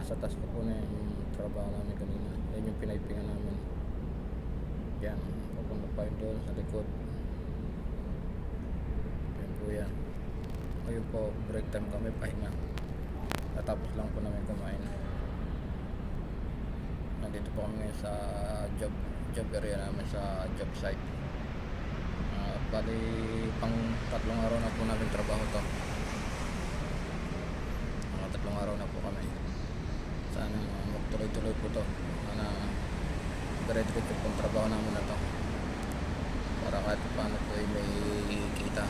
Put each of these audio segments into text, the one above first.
nasa taas ko po na yung trabaho namin kanina. Yan yung pinaypingan namin. Yan, papunta pa yun doon sa likod. Yan po yan. Ngayon po, break time kami, pahinga. Natapos lang po namin kumain. Nandito po kami ngayon sa job area namin, sa job site. Bali, pang 3 araw na po namin trabaho to. Mga 3 araw na po kami. Sana magtuloy-tuloy po to. Sana dire-diretso po ang trabaho namin na to. Para kahit paano po ay may kita.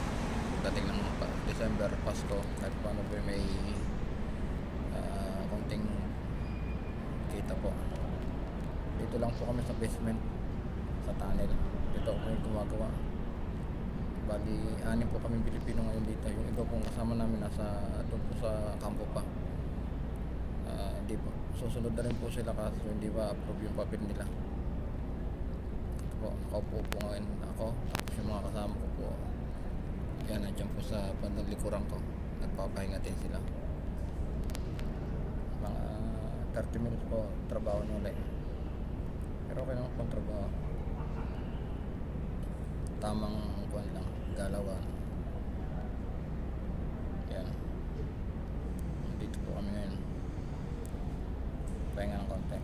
Dating ng December, Pasko, kahit paano po ay may konting kita po. Dito lang po kami sa basement, sa tunnel. Dito ako yung gumagawa. Bali, 6 po kami Pilipino ngayon dito. Yung iba pong kasama namin nasa doon po sa kampo pa. Hindi po. Susunod na rin po sila kasi hindi ba approve yung papel nila. Ito po, nakaupo po ngayon ako. Tapos yung mga kasama ko po, yan, nandiyan po sa bandang likuran ko. Nagpapahinga din sila. Mga 30 minutes po trabaho nyo ulit. Pero okay naman pong trabaho. Tamang kuwan lang, galawan. Yan. Dito po kami ngayon. Pahinga ng konti.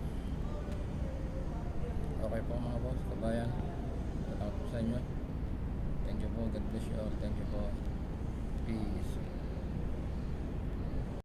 Okay po mga boss, kabayan. Salamat po sa inyo. Thank you po. God bless you all. Thank you po.